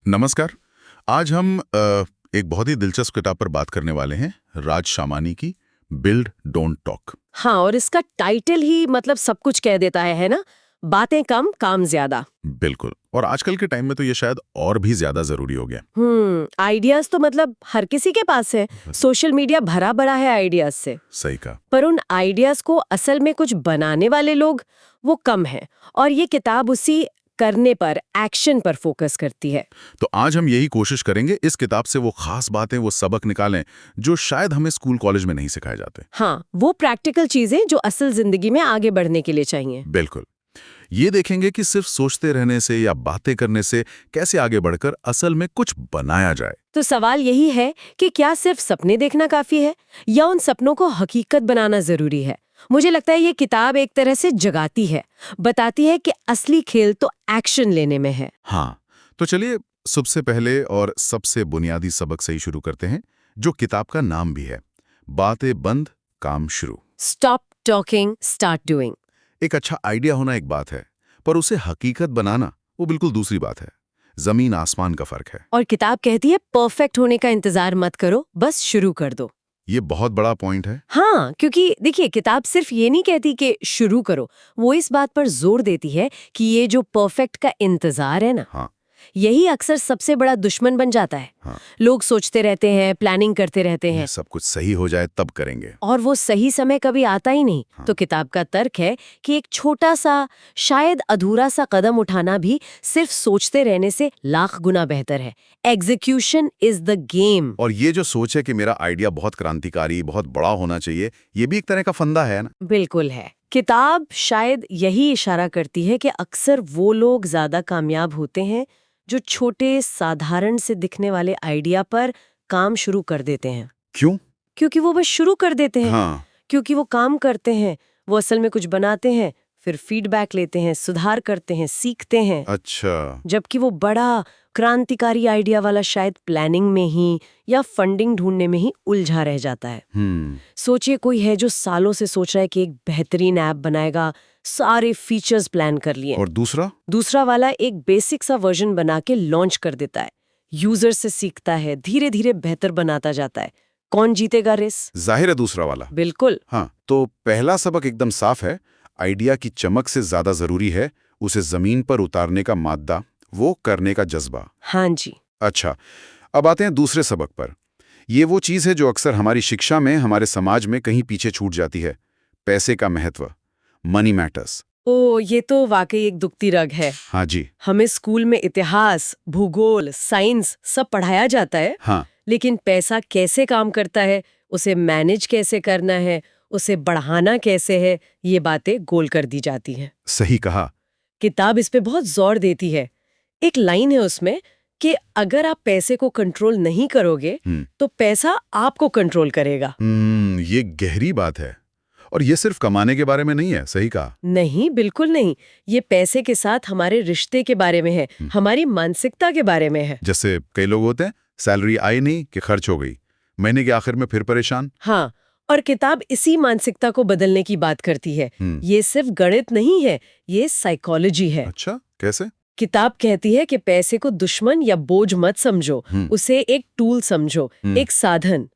नमस्कार। आज हम एक बहुत ही दिलचस्प किताब पर बात करने वाले हैं, राज शामानी की बिल्ड डोंट टॉक। हाँ, और इसका टाइटल ही मतलब सब कुछ कह देता है ना? बातें कम, काम ज्यादा। बिल्कुल, और आजकल के टाइम में तो ये शायद और भी ज्यादा जरूरी हो गया। आइडियाज तो मतलब हर किसी के पास है। सोशल मीडिया भरा पड़ा है आइडियाज से। सही कहा। पर उन आइडियाज को असल में कुछ बनाने वाले लोग वो कम हैं। और ये किताब उसी करने पर, एक्शन पर फोकस करती है। तो आज हम यही कोशिश करेंगे इस किताब से वो खास बातें, वो सबक निकालें जो शायद हमें स्कूल कॉलेज में नहीं सिखाए जाते। हाँ, वो प्रैक्टिकल चीजें जो असल जिंदगी में आगे बढ़ने के लिए चाहिए। बिल्कुल। ये देखेंगे कि सिर्फ सोचते रहने से या बातें करने से कैसे आगे बढ़कर असल में कुछ बनाया जाए। तो सवाल यही है कि क्या सिर्फ सपने देखना काफी है या उन सपनों को हकीकत बनाना जरूरी है? मुझे लगता है ये किताब एक तरह से जगाती है, बताती है कि असली खेल तो एक्शन लेने में है। हाँ, तो चलिए सबसे पहले और सबसे बुनियादी सबक से ही शुरू करते हैं, जो किताब का नाम भी है, बातें बंद काम शुरू। Stop talking, start doing. एक अच्छा आइडिया होना एक बात है, पर उसे हकीकत बनाना वो बिल्कुल दूसरी बात है। जमीन आसमान का फर्क है। और किताब कहती है परफेक्ट होने का इंतजार मत करो, बस शुरू कर दो। ये बहुत बड़ा पॉइंट है। हाँ, क्योंकि देखिए किताब सिर्फ ये नहीं कहती कि शुरू करो, वो इस बात पर जोर देती है कि ये जो परफेक्ट का इंतजार है ना, हाँ, यही अक्सर सबसे बड़ा दुश्मन बन जाता है। हाँ। लोग सोचते रहते हैं, प्लानिंग करते रहते हैं, सब कुछ सही हो जाए तब करेंगे। और वो सही समय कभी आता ही नहीं। हाँ। तो किताब का तर्क है कि एक छोटा सा, शायद अधूरा सा कदम उठाना भी सिर्फ सोचते रहने से लाख गुना बेहतर है। Execution is the game. और ये जो सोच है कि मेरा आइडिया बहुत क्रांतिकारी, बहुत बड़ा होना चाहिए, ये भी एक तरह का फंदा है ना। बिल्कुल है। किताब शायद यही इशारा करती है कि अक्सर वो लोग ज्यादा कामयाब होते हैं जो छोटे, साधारण से दिखने वाले आइडिया पर काम शुरू कर देते हैं। क्यों? क्योंकि वो बस शुरू कर देते हैं। हाँ। क्योंकि वो काम करते हैं, वो असल में कुछ बनाते हैं, फिर फीडबैक लेते हैं, सुधार करते हैं, सीखते हैं। अच्छा। जबकि वो बड़ा क्रांतिकारी आइडिया वाला शायद प्लानिंग में ही या फंडिंग ढूंढने में ही उलझा रह जाता है। सोचिए कोई है जो सालों से सोच रहा है कि एक बेहतरीन ऐप बनाएगा, सारे फीचर्स प्लान कर लिए, और दूसरा वाला एक बेसिक सा वर्जन बना के लॉन्च कर देता है, यूजर से सीखता है, धीरे धीरे बेहतर बनाता जाता है। कौन जीतेगा रेस? जाहिर है दूसरा वाला। बिल्कुल। हाँ, तो पहला सबक एकदम साफ है। आइडिया की चमक से ज्यादा जरूरी है उसे जमीन पर उतारने का मादा, वो करने का जज्बा। हाँ जी। अच्छा, अब आते हैं दूसरे सबक पर। ये वो चीज है जो अक्सर हमारी शिक्षा में, हमारे समाज में कहीं पीछे छूट जाती है, पैसे का महत्व। Money matters. ओ, ये तो वाकई एक दुखती रग है। हाँ जी। हमें स्कूल में इतिहास, भूगोल, साइंस सब पढ़ाया जाता है। हाँ। लेकिन पैसा कैसे काम करता है, उसे मैनेज कैसे करना है, उसे बढ़ाना कैसे है, ये बातें गोल कर दी जाती हैं। सही कहा। किताब इस पे बहुत जोर देती है। एक लाइन है उसमें कि अगर आप पैसे को कंट्रोल नहीं करोगे तो पैसा आपको कंट्रोल करेगा। ये गहरी बात है। और ये सिर्फ कमाने के बारे में नहीं है, सही कहा। नहीं, बिल्कुल नहीं। ये पैसे के साथ हमारे रिश्ते के बारे में है, हमारी मानसिकता के बारे में है। जैसे कई लोग होते हैं, सैलरी आई नहीं कि खर्च हो गई, महीने के आखिर में फिर परेशान। हाँ, और किताब इसी मानसिकता को बदलने की बात करती है। ये सिर्फ गणित नहीं है, ये साइकोलॉजी है। अच्छा, कैसे? किताब कहती है कि पैसे को दुश्मन या बोझ मत समझो, उसे एक टूल समझो, एक साधन।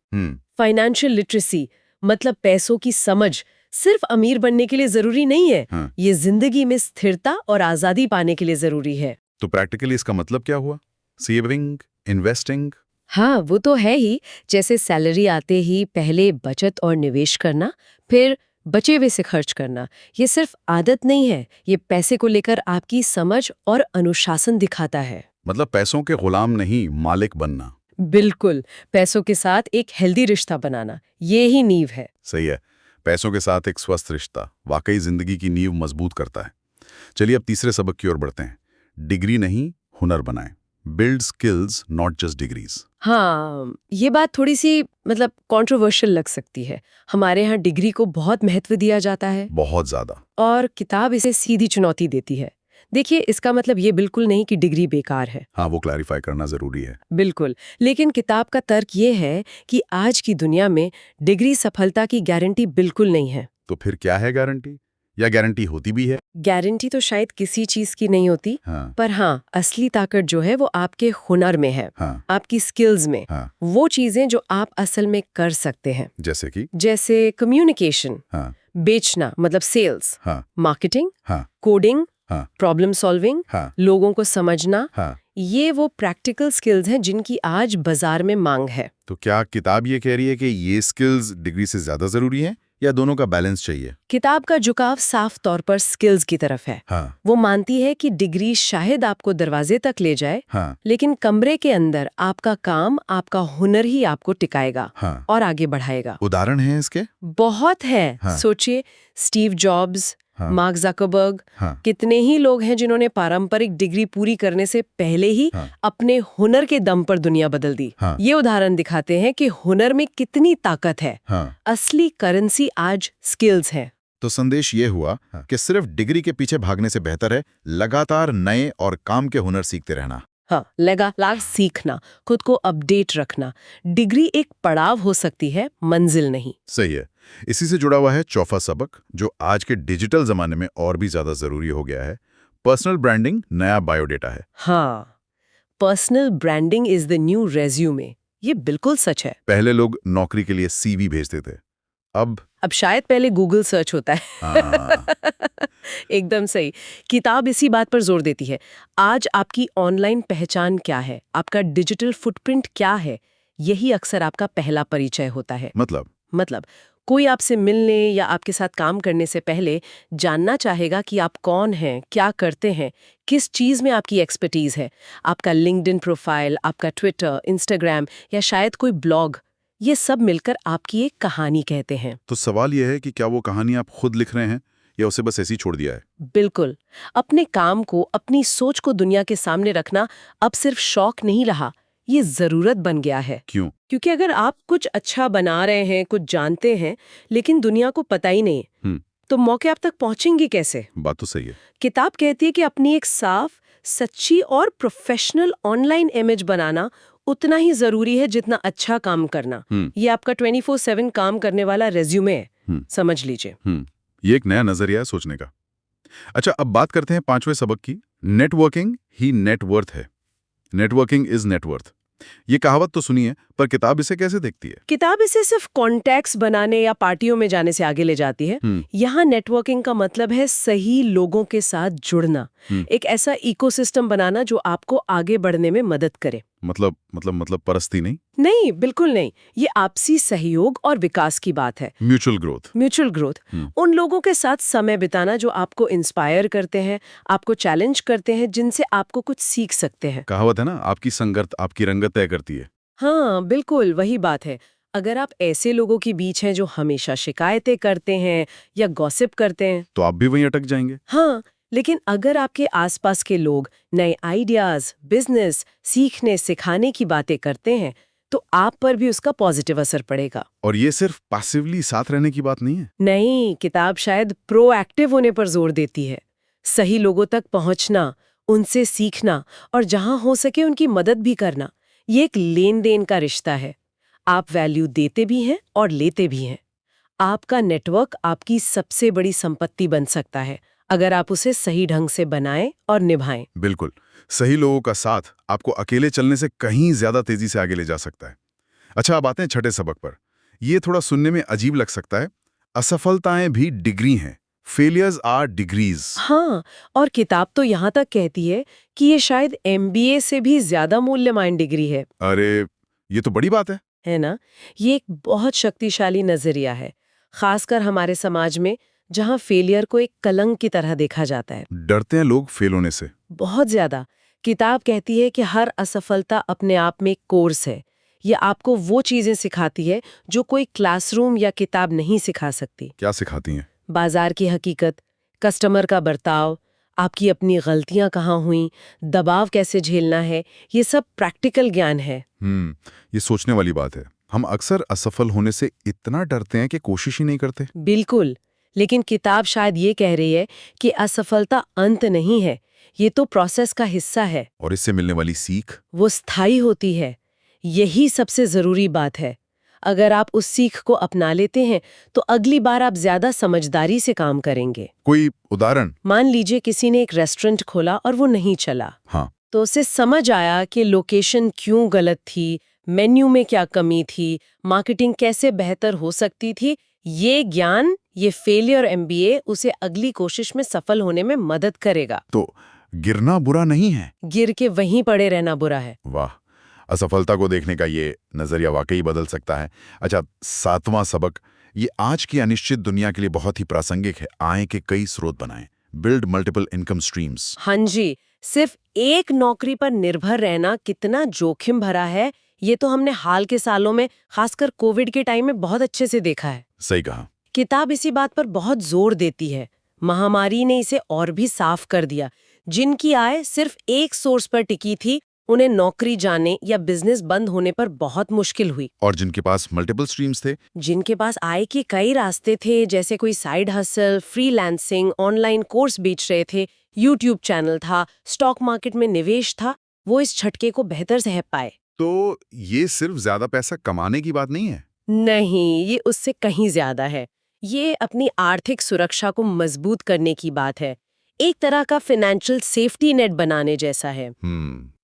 फाइनेंशियल लिटरेसी मतलब पैसों की समझ सिर्फ अमीर बनने के लिए जरूरी नहीं है। ये जिंदगी में स्थिरता और आजादी पाने के लिए जरूरी है। तो प्रैक्टिकली इसका मतलब क्या हुआ? Saving, investing? हाँ, वो तो है ही। जैसे सैलरी आते ही पहले बचत और निवेश करना, फिर बचे हुए से खर्च करना। ये सिर्फ आदत नहीं है, ये पैसे को लेकर आपकी समझ और अनुशासन दिखाता है। मतलब पैसों के गुलाम नहीं, मालिक बनना। बिल्कुल, पैसों के साथ एक हेल्दी रिश्ता बनाना, ये ही नींव है। सही है। पैसों के साथ एक स्वस्थ रिश्ता वाकई जिंदगी की नींव मजबूत करता है। चलिए अब तीसरे सबक की ओर बढ़ते हैं। डिग्री नहीं, हुनर बनाएं। Build skills not just degrees. हाँ, ये बात थोड़ी सी मतलब कंट्रोवर्शियल लग सकती है। हमारे यहाँ डिग्री को बहुत महत्व दिया जाता है, बहुत ज्यादा। और किताब इसे सीधी चुनौती देती है। देखिए, इसका मतलब ये बिल्कुल नहीं कि डिग्री बेकार है। हाँ, वो क्लैरिफाई करना जरूरी है। बिल्कुल, लेकिन किताब का तर्क ये है कि आज की दुनिया में डिग्री सफलता की गारंटी बिल्कुल नहीं है। तो फिर क्या है गारंटी? या गारंटी होती भी है? गारंटी तो शायद किसी चीज की नहीं होती, हाँ, पर हाँ, असली ताकत जो है वो आपके हुनर में है, हाँ, आपकी स्किल्स में। हाँ। वो चीजें जो आप असल में कर सकते हैं, जैसे कि? जैसे कम्युनिकेशन, हाँ, बेचना मतलब सेल्स, हाँ, मार्केटिंग, हाँ, कोडिंग, हाँ, प्रॉब्लम सॉल्विंग, हाँ, लोगों को समझना। हाँ। ये वो प्रैक्टिकल स्किल्स हैं जिनकी आज बाजार में मांग है। तो क्या किताब ये कह रही है कि ये स्किल्स डिग्री से ज्यादा जरूरी हैं या दोनों का बैलेंस चाहिए? किताब का झुकाव साफ तौर पर स्किल्स की तरफ है। हाँ, वो मानती है कि डिग्री शायद आपको दरवाजे तक ले जाए, हाँ, लेकिन कमरे के अंदर आपका काम, आपका हुनर ही आपको टिकाएगा हाँ। और आगे बढ़ाएगा। उदाहरण है इसके? बहुत है। हाँ। सोचिए, स्टीव जॉब्स, हाँ। मार्क ज़करबर्ग, हाँ, कितने ही लोग हैं जिन्होंने पारंपरिक डिग्री पूरी करने से पहले ही हाँ। अपने हुनर के दम पर दुनिया बदल दी। हाँ। ये उदाहरण दिखाते हैं कि हुनर में कितनी ताकत है। हाँ। असली करेंसी आज स्किल्स है। तो संदेश ये हुआ कि सिर्फ डिग्री के पीछे भागने से बेहतर है लगातार नए और काम के हुनर सीखते रहना। हाँ, लगातार सीखना, खुद को अपडेट रखना। डिग्री एक पड़ाव हो सकती है, मंजिल नहीं। सही है। इसी से जुड़ा हुआ है चौथा सबक, जो आज के डिजिटल जमाने में और भी ज्यादा जरूरी हो गया है। पर्सनल ब्रांडिंग नया बायोडेटा है। हाँ, personal branding is the new resume. ये बिल्कुल सच है। पहले लोग नौकरी के लिए सीवी भेजते थे, अब शायद पहले गूगल सर्च होता है। हाँ। एकदम सही। किताब इसी बात पर जोर देती है। आज आपकी ऑनलाइन पहचान क्या है, आपका डिजिटल फुटप्रिंट क्या है, यही अक्सर आपका पहला परिचय होता है। मतलब कोई आपसे मिलने या आपके साथ काम करने से पहले जानना चाहेगा कि आप कौन हैं, क्या करते हैं, किस चीज़ में आपकी एक्सपर्टीज है। आपका लिंक्डइन प्रोफाइल, आपका ट्विटर, इंस्टाग्राम या शायद कोई ब्लॉग, ये सब मिलकर आपकी एक कहानी कहते हैं। तो सवाल यह है कि क्या वो कहानी आप खुद लिख रहे हैं या उसे बस ऐसे ही छोड़ दिया है? बिल्कुल। अपने काम को, अपनी सोच को दुनिया के सामने रखना अब सिर्फ शौक नहीं रहा, ये जरूरत बन गया है। क्यों? क्योंकि अगर आप कुछ अच्छा बना रहे हैं, कुछ जानते हैं, लेकिन दुनिया को पता ही नहीं, तो मौके आप तक पहुंचेंगे कैसे? बात तो सही है। किताब कहती है कि अपनी एक साफ, सच्ची और प्रोफेशनल ऑनलाइन इमेज बनाना उतना ही जरूरी है जितना अच्छा काम करना। ये आपका 24/7 काम करने वाला रेज्यूमे है, समझ लीजिए। ये एक नया नजरिया है सोचने का। अच्छा, अब बात करते हैं पांचवें सबक की। नेटवर्किंग ही नेटवर्थ है। Networking is net worth. ये कहावत तो सुनी है, पर किताब इसे कैसे देखती है? किताब इसे सिर्फ कॉन्टैक्ट्स बनाने या पार्टियों में जाने से आगे ले जाती है। यहाँ नेटवर्किंग का मतलब है सही लोगों के साथ जुड़ना, एक ऐसा इकोसिस्टम बनाना जो आपको आगे बढ़ने में मदद करे। मतलब परस्ती नहीं? नहीं, बिल्कुल नहीं। ये आपसी सहयोग और विकास की बात है। Mutual growth. उन लोगों के साथ समय बिताना जो आपको इंस्पायर करते हैं, आपको चैलेंज करते हैं, जिनसे आपको कुछ सीख सकते हैं। कहावत है ना, आपकी संगत आपकी रंगत तय करती है। हाँ, बिल्कुल वही बात है। अगर आप ऐसे लोगों के बीच हैं जो हमेशा शिकायतें करते हैं या गॉसिप करते हैं, तो आप भी वहीं अटक जाएंगे। हाँ, लेकिन अगर आपके आसपास के लोग नए आइडियाज, बिजनेस, सीखने सिखाने की बातें करते हैं, तो आप पर भी उसका पॉजिटिव असर पड़ेगा। और ये सिर्फ पैसिवली साथ रहने की बात नहीं है। नहीं, किताब शायद प्रोएक्टिव होने पर जोर देती है। सही लोगों तक पहुंचना, उनसे सीखना और जहां हो सके उनकी मदद भी करना। ये एक लेन देन का रिश्ता है। आप वैल्यू देते भी हैं और लेते भी हैं। आपका नेटवर्क आपकी सबसे बड़ी संपत्ति बन सकता है, अगर आप उसे सही ढंग से बनाएं और निभाएं। बिल्कुल। सही लोगों का साथ आपको अकेले चलने से कहीं ज्यादा तेजी से आगे ले जा सकता है। अच्छा, अब आते हैं छठे सबक पर। ये थोड़ा सुनने में अजीब लग सकता है। असफलताएं भी डिग्री हैं। Failures are degrees. हाँ, और किताब तो यहाँ तक कहती है कि ये शायद MBA से भी ज्यादा मूल्यवान डिग्री है। अरे, ये तो बड़ी बात है ना? ये एक बहुत शक्तिशाली नजरिया है, खासकर हमारे समाज में जहाँ फेलियर को एक कलंक की तरह देखा जाता है। डरते हैं लोग फेल होने से। बहुत ज्यादा। किताब कहती है कि हर असफलता अपने आप में एक कोर्स है। ये आपको वो चीजें सिखाती है जो कोई क्लासरूम या किताब नहीं सिखा सकती। क्या सिखाती हैं? बाजार की हकीकत, कस्टमर का बर्ताव, आपकी अपनी गलतियां कहाँ हुई, दबाव कैसे झेलना है, ये सब प्रैक्टिकल ज्ञान है। ये सोचने वाली बात है। हम अक्सर असफल होने से इतना डरते हैं कि कोशिश ही नहीं करते। बिल्कुल, लेकिन किताब शायद ये कह रही है कि असफलता अंत नहीं है, ये तो प्रोसेस का हिस्सा है। और इससे मिलने वाली सीख वो स्थायी होती है। यही सबसे जरूरी बात है। अगर आप उस सीख को अपना लेते हैं तो अगली बार आप ज्यादा समझदारी से काम करेंगे। कोई उदाहरण? मान लीजिए किसी ने एक रेस्टोरेंट खोला और वो नहीं चला, हाँ। तो उसे समझ आया कि लोकेशन क्यों गलत थी, मेन्यू में क्या कमी थी, मार्केटिंग कैसे बेहतर हो सकती थी। ये ज्ञान, ये फेलियर MBA उसे अगली कोशिश में सफल होने में मदद करेगा। तो गिरना बुरा नहीं है? गिर के वहीं पड़े रहना बुरा है। वाह, असफलता को देखने का ये नजरिया वाकई बदल सकता है। अच्छा, 7वां सबक, ये आज की अनिश्चित दुनिया के लिए बहुत ही प्रासंगिक है। आय के कई स्रोत बनाएं, बिल्ड मल्टीपल इनकम स्ट्रीम्स। हाँ जी, सिर्फ एक नौकरी पर निर्भर रहना कितना जोखिम भरा है, ये तो हमने हाल के सालों में, खासकर कोविड के टाइम में बहुत अच्छे से देखा है। सही कहा। किताब इसी बात पर बहुत जोर देती है। महामारी ने इसे और भी साफ कर दिया। जिनकी आय सिर्फ एक सोर्स पर टिकी थी, उन्हें नौकरी जाने या बिजनेस बंद होने पर बहुत मुश्किल हुई। और जिनके पास मल्टीपल स्ट्रीम्स थे, जिनके पास आय के कई रास्ते थे, जैसे कोई side hustle, freelancing, online course बेच रहे थे, यूट्यूब चैनल था, स्टॉक मार्केट में निवेश था, वो इस झटके को बेहतर सह पाए। तो ये सिर्फ ज्यादा पैसा कमाने की बात नहीं है? नहीं, ये उससे कहीं ज्यादा है। ये अपनी आर्थिक सुरक्षा को मजबूत करने की बात है। एक तरह का फाइनेंशियल सेफ्टी नेट बनाने जैसा है।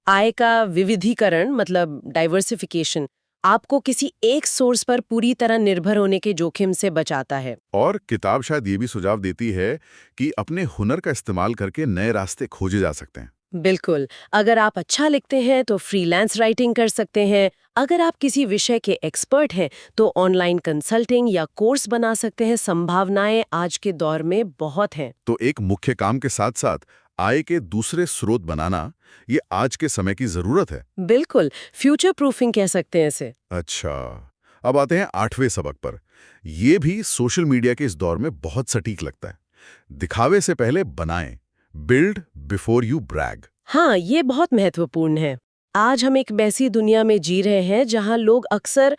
आय का विविधीकरण, मतलब डाइवर्सिफिकेशन, आपको किसी एक सोर्स पर पूरी तरह निर्भर होने के जोखिम से बचाता है। और किताब शायद ये भी सुझाव देती है कि अपने हुनर का इस्तेमाल करके नए रास्ते खोजे जा सकते हैं। बिल्कुल। अगर आप अच्छा लिखते हैं तो फ्रीलांस राइटिंग कर सकते हैं। अगर आप किसी विषय के एक्सपर्ट हैं तो ऑनलाइन कंसल्टिंग या कोर्स बना सकते हैं। संभावनाएं आज के दौर में बहुत हैं। तो एक मुख्य काम के साथ साथ आय के दूसरे स्रोत बनाना, ये आज के समय की जरूरत है। बिल्कुल, फ्यूचर प्रूफिंग कह सकते हैं इसे। अच्छा, अब आते हैं 8वें सबक पर। ये भी सोशल मीडिया के इस दौर में बहुत सटीक लगता है। दिखावे से पहले बनाएं, बिल्ड बिफोर यू ब्रैग। हाँ, ये बहुत महत्वपूर्ण है। आज हम एक वैसी दुनिया में जी रहे हैं जहां लोग अक्सर,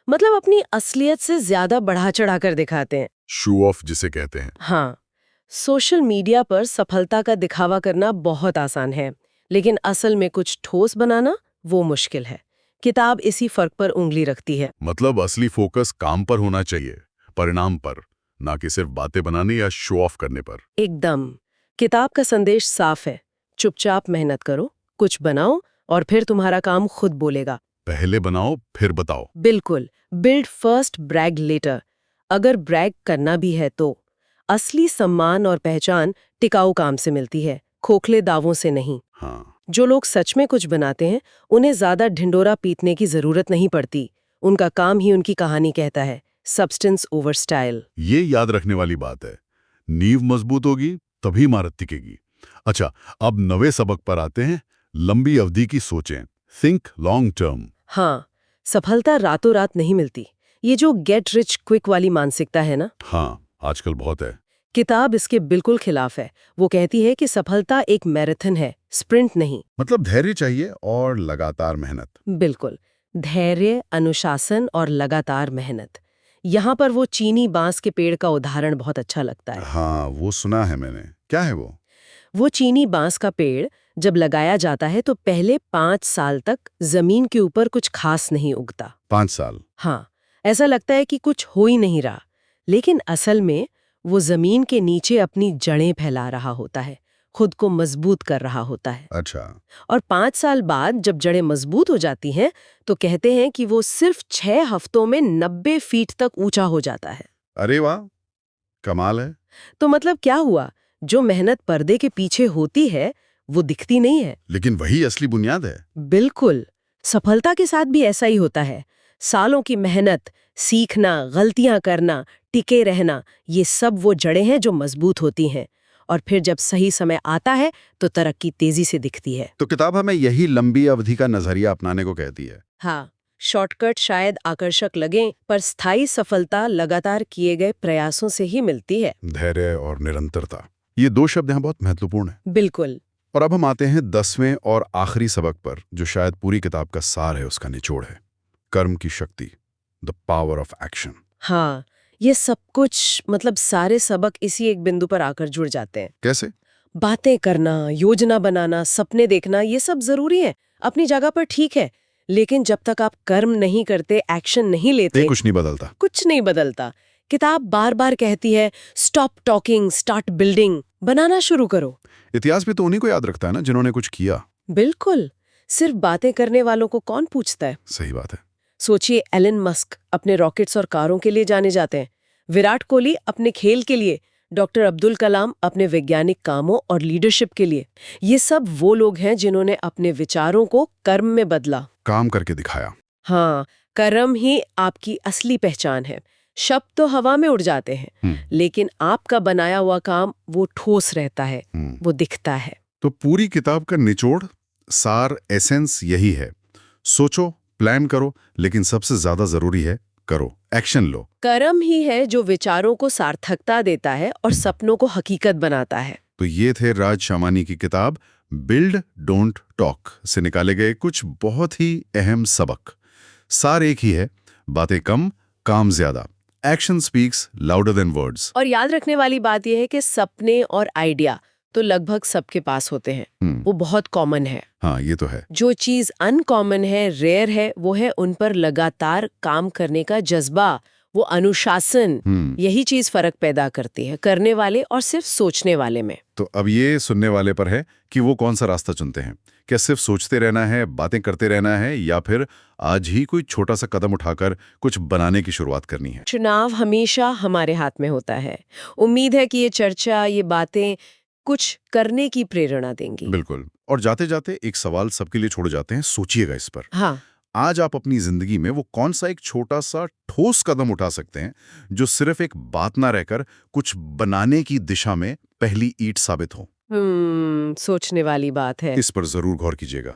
मतलब अपनी असलियत से ज्यादा बढ़ा चढ़ा कर दिखाते हैं। शो ऑफ जिसे कहते हैं। हाँ, सोशल मीडिया पर सफलता का दिखावा करना बहुत आसान है, लेकिन असल में कुछ ठोस बनाना वो मुश्किल है। किताब इसी फर्क पर उंगली रखती है। मतलब असली फोकस काम पर होना चाहिए, परिणाम पर, ना कि सिर्फ बातें बनाने या शो ऑफ करने पर। एकदम। किताब का संदेश साफ है, चुपचाप मेहनत करो, कुछ बनाओ और फिर तुम्हारा काम खुद बोलेगा। पहले बनाओ फिर बताओ। बिल्कुल, बिल्ड फर्स्ट ब्रैग लेटर। अगर ब्रैग करना भी है तो असली सम्मान और पहचान टिकाऊ काम से मिलती है, खोखले दावों से नहीं। हाँ, जो लोग सच में कुछ बनाते हैं, उन्हें ज्यादा ढिंडोरा पीटने की जरूरत नहीं पड़ती। उनका काम ही उनकी कहानी कहता है, सब्सटेंस ओवर स्टाइल। ये याद रखने वाली बात है। नींव मजबूत होगी तभी इमारत टिकेगी। अच्छा, अब 9वें सबक पर आते हैं। लंबी अवधि की सोचें, थिंक लॉन्ग टर्म। हाँ, सफलता रातों रात नहीं मिलती। ये जो गेट रिच क्विक वाली मानसिकता है ना, हाँ, आजकल बहुत है। किताब इसके बिल्कुल खिलाफ है। वो कहती है कि सफलता एक मैराथन है, स्प्रिंट नहीं। मतलब धैर्य चाहिए और लगातार मेहनत। बिल्कुल, धैर्य, अनुशासन और लगातार मेहनत। यहाँ पर वो चीनी बांस के पेड़ का उदाहरण बहुत अच्छा लगता है। हाँ, वो सुना है मैंने। क्या है वो? वो चीनी बांस का पेड़ जब लगाया जाता है तो पहले 5 साल तक जमीन के ऊपर कुछ खास नहीं उगता। 5 साल? हाँ, ऐसा लगता है कि कुछ हो ही नहीं रहा, लेकिन असल में वो जमीन के नीचे अपनी जड़ें फैला रहा होता है, खुद को मजबूत कर रहा होता है। अच्छा। और 5 साल बाद जब जड़ें मजबूत हो जाती हैं तो कहते हैं कि वो सिर्फ 6 हफ्तों में 90 फीट तक ऊंचा हो जाता है। अरे वाह, कमाल है। तो मतलब क्या हुआ? जो मेहनत पर्दे के पीछे होती है वो दिखती नहीं है। लेकिन वही असली बुनियाद है। बिल्कुल, सफलता के साथ भी ऐसा ही होता है। सालों की मेहनत, सीखना, गलतियां करना, टिके रहना, ये सब वो जड़ें हैं जो मजबूत होती हैं। और फिर जब सही समय आता है तो तरक्की तेजी से दिखती है। तो किताब हमें यही लंबी अवधि का नजरिया अपनाने को कहती है। हाँ, शॉर्टकट शायद आकर्षक लगें, पर स्थायी सफलता लगातार किए गए प्रयासों से ही मिलती है। धैर्य और निरंतरता, ये 2 शब्द यहाँ बहुत महत्वपूर्ण हैं। बिल्कुल। और अब हम आते हैं 10वें और आखिरी सबक पर, जो शायद पूरी किताब का सार है, उसका निचोड़ है। कर्म की शक्ति, द पावर ऑफ एक्शन। हाँ, ये सब कुछ, मतलब सारे सबक इसी एक बिंदु पर आकर जुड़ जाते हैं। कैसे? बातें करना, योजना बनाना, सपने देखना, ये सब जरूरी है, अपनी जगह पर ठीक है, लेकिन जब तक आप कर्म नहीं करते, एक्शन नहीं लेते, कुछ नहीं बदलता। कुछ नहीं बदलता। किताब बार बार कहती है स्टॉप टॉकिंग, स्टार्ट बिल्डिंग, बनाना शुरू करो। इतिहास भी तो उन्हीं को याद रखता है ना जिन्होंने कुछ किया। बिल्कुल, सिर्फ बातें करने वालों को कौन पूछता है। सही बात है। सोचिए, एलन मस्क अपने रॉकेट्स और कारों के लिए जाने जाते हैं, विराट कोहली अपने खेल के लिए, डॉक्टर अब्दुल कलाम अपने वैज्ञानिक कामों और लीडरशिप के लिए। ये सब वो लोग हैं जिन्होंने अपने विचारों को कर्म में बदला, काम करके दिखाया। हाँ, कर्म ही आपकी असली पहचान है। शब्द तो हवा में उड़ जाते हैं, लेकिन आपका बनाया हुआ काम वो ठोस रहता है, वो दिखता है। तो पूरी किताब का निचोड़, सार, एसेंस यही है। सोचो, प्लान करो, लेकिन सबसे ज्यादा जरूरी है करो, एक्शन लो। कर्म ही है जो विचारों को सार्थकता देता है और सपनों को हकीकत बनाता है। तो ये थे राज शामानी की किताब बिल्ड डोंट टॉक से निकाले गए कुछ बहुत ही अहम सबक। सार एक ही है, बातें कम, काम ज्यादा। Action speaks louder than words. और याद रखने वाली बात यह है कि सपने और आइडिया तो लगभग सबके पास होते हैं, वो बहुत कॉमन है। हाँ, ये तो है। जो चीज अनकॉमन है, रेयर है, वो है उन पर लगातार काम करने का जज्बा, वो अनुशासन। यही चीज फर्क पैदा करती है करने वाले और सिर्फ सोचने वाले में। तो अब ये सुनने वाले पर है कि वो कौन सा रास्ता चुनते हैं। क्या सिर्फ सोचते रहना है, बातें करते रहना है, या फिर आज ही कोई छोटा सा कदम उठाकर कुछ बनाने की शुरुआत करनी है। चुनाव हमेशा हमारे हाथ में होता है। उम्मीद है कि ये चर्चा, ये बातें कुछ करने की प्रेरणा देंगी। बिल्कुल। और जाते जाते एक सवाल सबके लिए छोड़ जाते हैं, सोचिएगा इस पर। हाँ, आज आप अपनी जिंदगी में वो कौन सा एक छोटा सा ठोस कदम उठा सकते हैं जो सिर्फ एक बात ना रहकर कुछ बनाने की दिशा में पहली ईंट साबित हो। सोचने वाली बात है। इस पर जरूर गौर कीजिएगा।